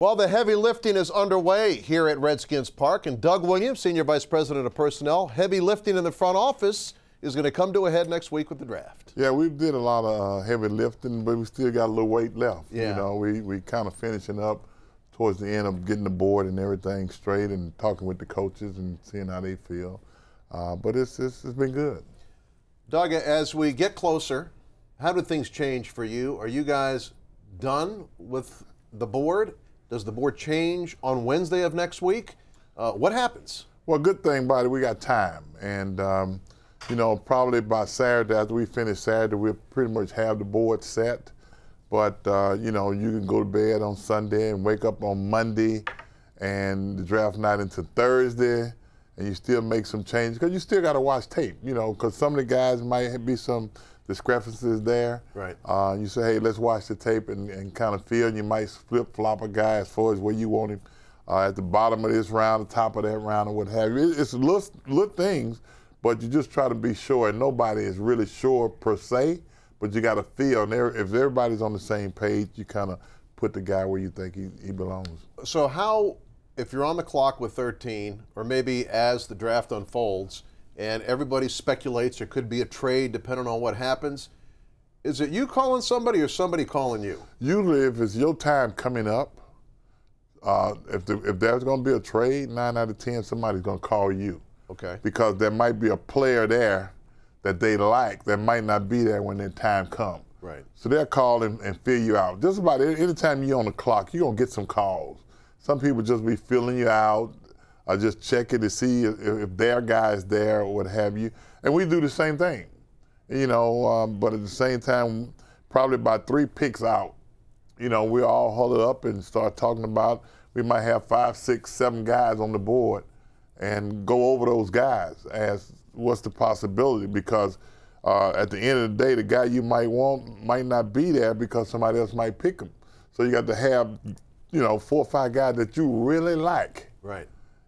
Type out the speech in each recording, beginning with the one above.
Well, the heavy lifting is underway here at Redskins Park, and Doug Williams, Senior Vice President of Personnel, heavy lifting in the front office is going to come to a head next week with the draft. Yeah, we did a lot of heavy lifting, but we still got a little weight left. Yeah. You know, we kind of finishing up towards the end of getting the board and everything straight and talking with the coaches and seeing how they feel. But it's been good. Doug, as we get closer, how do things change for you? Are you guys done with the board? Does the board change on Wednesday of next week? What happens? Well, good thing about it, we got time. And, you know, probably by Saturday, after we finish Saturday, we'll pretty much have the board set. But, you know, you can go to bed on Sunday and wake up on Monday and the draft night into Thursday, and you still make some changes because you still got to watch tape, you know, because some of the guys might be some discrepancies there. Right. You say, hey, let's watch the tape and kind of feel, and you might flip-flop a guy as far as where you want him at the bottom of this round, the top of that round, or what have you. It's little things, but you just try to be sure, and nobody is really sure per se, but you got to feel, and if everybody's on the same page, you kind of put the guy where you think he belongs. So how, if you're on the clock with 13, or maybe as the draft unfolds, and everybody speculates there could be a trade depending on what happens, is it you calling somebody or somebody calling you? Usually if it's your time coming up, if there's going to be a trade, 9 out of 10, somebody's going to call you. Okay. Because there might be a player there that they like that might not be there when their time comes. Right. So they'll call and fill you out. Just about any time you're on the clock, you're going to get some calls. Some people just be filling you out, or just checking to see if their guy is there or what have you. And we do the same thing, you know, but at the same time, probably about 3 picks out, you know, we all huddle up and start talking about, we might have 5, 6, 7 guys on the board and go over those guys as what's the possibility, because at the end of the day, the guy you might want might not be there because somebody else might pick him. So you got to have, you know, 4 or 5 guys that you really like. Right.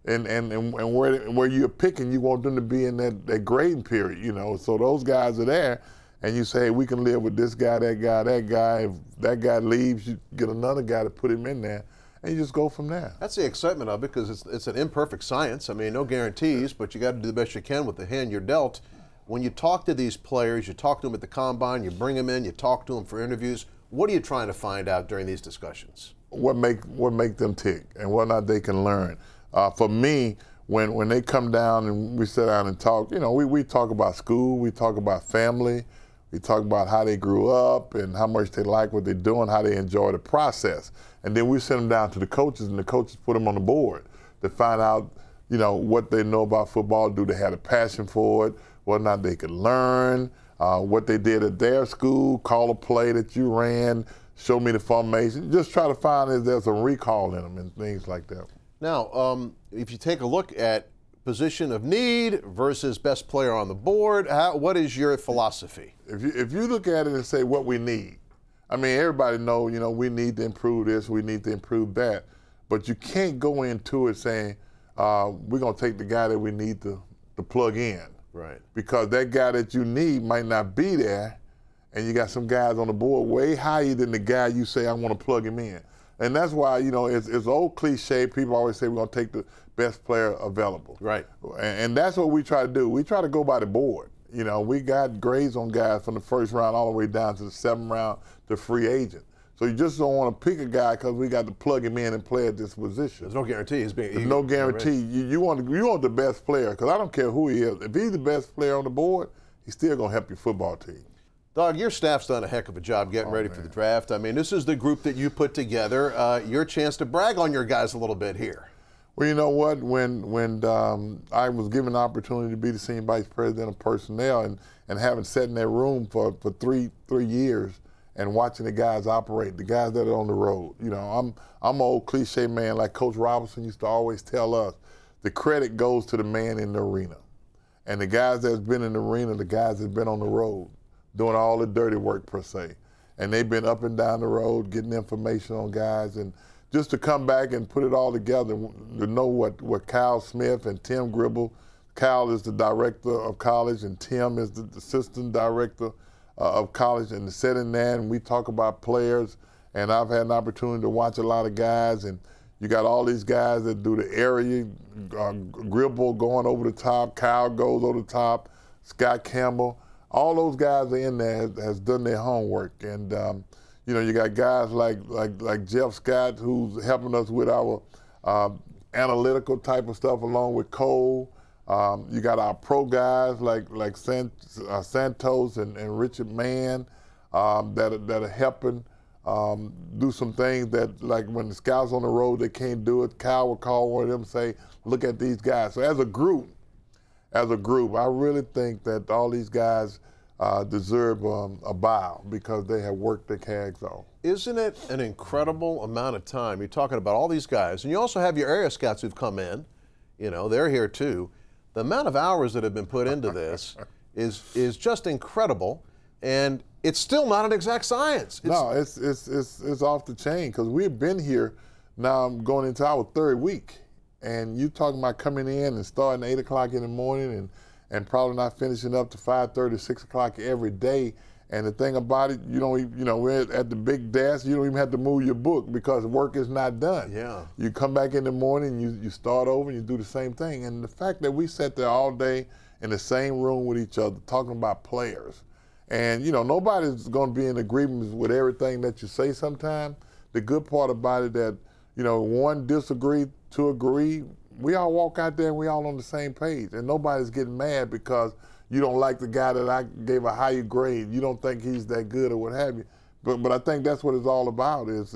And where you're picking, you want them to be in that grading period, you know. So those guys are there, and you say, hey, we can live with this guy, that guy, that guy. If that guy leaves, you get another guy to put him in there, and you just go from there. That's the excitement of it, because it's an imperfect science. I mean, no guarantees, but you got to do the best you can with the hand you're dealt. When you talk to these players, you talk to them at the combine, you bring them in, you talk to them for interviews. What are you trying to find out during these discussions? What make them tick, and what not they can learn. For me, when they come down and we sit down and talk, you know, we talk about school, we talk about family, we talk about how they grew up and how much they like what they're doing, how they enjoy the process. And then we send them down to the coaches, and the coaches put them on the board to find out, you know, what they know about football, do they have a passion for it, what not they could learn, what they did at their school, call a play that you ran, show me the formation. Just try to find if there's a recall in them and things like that. Now, if you take a look at position of need versus best player on the board, what is your philosophy? If you look at it and say what we need, I mean, everybody know, you know, we need to improve this, we need to improve that, but you can't go into it saying we're going to take the guy that we need to plug in. Right. Because that guy that you need might not be there, and you got some guys on the board way higher than the guy you say I want to plug him in. And that's why, you know, it's old cliche. People always say we're going to take the best player available. Right. And that's what we try to do. We try to go by the board. You know, we got grades on guys from the first round all the way down to the 7th round to free agent. So you just don't want to pick a guy because we got to plug him in and play at this position. There's no guarantee he's being. There's no guarantee. You want the best player, because I don't care who he is. If he's the best player on the board, he's still going to help your football team. Doug, your staff's done a heck of a job getting ready for the draft. I mean, this is the group that you put together. Your chance to brag on your guys a little bit here. Well, you know what? When I was given the opportunity to be the senior vice president of personnel and having sat in that room for three years and watching the guys operate, the guys that are on the road. You know, I'm an old cliche man like Coach Robinson used to always tell us, the credit goes to the man in the arena. And the guys that's been in the arena, the guys that's been on the road, doing all the dirty work per se. And they've been up and down the road getting information on guys, and just to come back and put it all together, to know what Kyle Smith and Tim Gribble, Kyle is the director of college and Tim is the assistant director of college, and to sit in there and we talk about players and I've had an opportunity to watch a lot of guys, and you got all these guys that do the area, Gribble going over the top, Kyle goes over the top, Scott Campbell. All those guys are in there, has done their homework. And, you know, you got guys like Jeff Scott, who's helping us with our analytical type of stuff along with Cole. You got our pro guys like Santos and Richard Mann that are helping do some things that, like when the scouts on the road, they can't do it. Kyle will call one of them and say, look at these guys. So as a group, I really think that all these guys deserve a bow because they have worked their cags off. Isn't it an incredible amount of time? You're talking about all these guys, and you also have your area scouts who've come in. You know, they're here too. The amount of hours that have been put into this is just incredible, and it's still not an exact science. It's off the chain because we've been here now. I'm going into our third week, and you talking about coming in and starting at 8 o'clock in the morning and probably not finishing up to 5:30, 6 o'clock every day. And the thing about it, we're at the big desk. You don't even have to move your book because work is not done. Yeah. You come back in the morning, you start over, and you do the same thing. And the fact that we sat there all day in the same room with each other talking about players, and nobody's going to be in agreement with everything that you say sometimes. The good part about it that, one disagree, two agree. We all walk out there and we all on the same page, and nobody's getting mad because you don't like the guy that I gave a higher grade. You don't think he's that good or what have you. But I think that's what it's all about is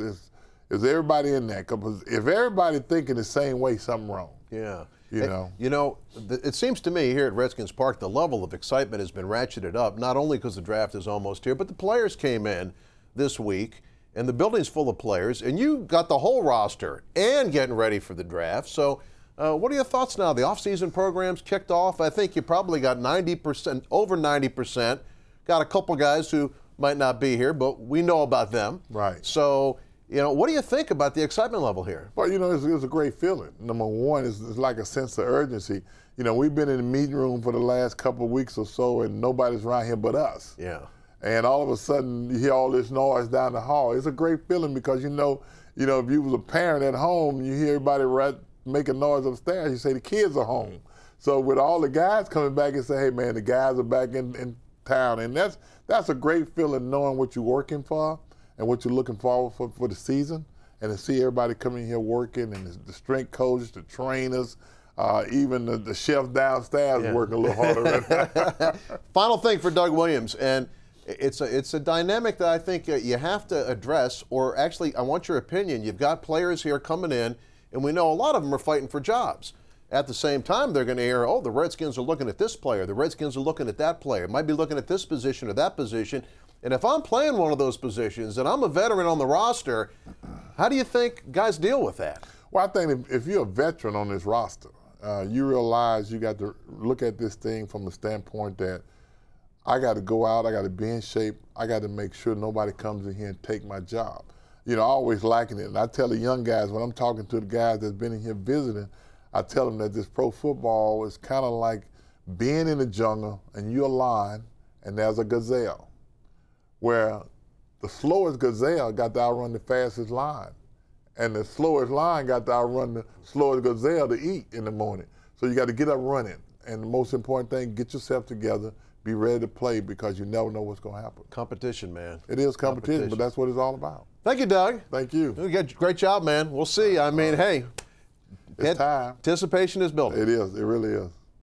everybody in there. Because if everybody thinking the same way, something wrong. Yeah. It seems to me here at Redskins Park, the level of excitement has been ratcheted up, not only because the draft is almost here, but the players came in this week, and the building's full of players, and you got the whole roster and getting ready for the draft. So what are your thoughts now? The off-season program's kicked off. I think you probably got 90%, over 90%. Got a couple guys who might not be here, but we know about them. Right. So, what do you think about the excitement level here? Well, it's a great feeling. Number one, it's like a sense of urgency. We've been in the meeting room for the last couple of weeks or so, and nobody's around here but us. Yeah. And all of a sudden, you hear all this noise down the hall. It's a great feeling because, if you was a parent at home, you hear everybody making noise upstairs, you say the kids are home. So with all the guys coming back and say, hey, man, the guys are back in town. And that's a great feeling, knowing what you're working for and what you're looking forward for the season, and to see everybody coming here working, and the strength coaches, the trainers, even the chef downstairs is working a little harder right now. Final thing for Doug Williams, and it's a dynamic that I think you have to address, or actually I want your opinion. You've got players here coming in, and we know a lot of them are fighting for jobs. At the same time, they're going to hear, oh, the Redskins are looking at this player, the Redskins are looking at that player, might be looking at this position or that position. And if I'm playing one of those positions and I'm a veteran on the roster, how do you think guys deal with that? Well, I think if you're a veteran on this roster, you realize you got to look at this thing from the standpoint that I got to go out, I got to be in shape, I got to make sure nobody comes in here and take my job. I always liken it. And I tell the young guys, when I'm talking to the guys that's been in here visiting, I tell them that this pro football is kind of like being in the jungle and you're a lion and there's a gazelle, where the slowest gazelle got to outrun the fastest lion, and the slowest lion got to outrun the slowest gazelle to eat in the morning. So you got to get up running. And the most important thing, get yourself together, be ready to play, because you never know what's going to happen. Competition, man. It is competition, but that's what it's all about. Thank you, Doug. Thank you. Great job, man. We'll see. I mean, hey, it's time. Anticipation is building. It is. It really is.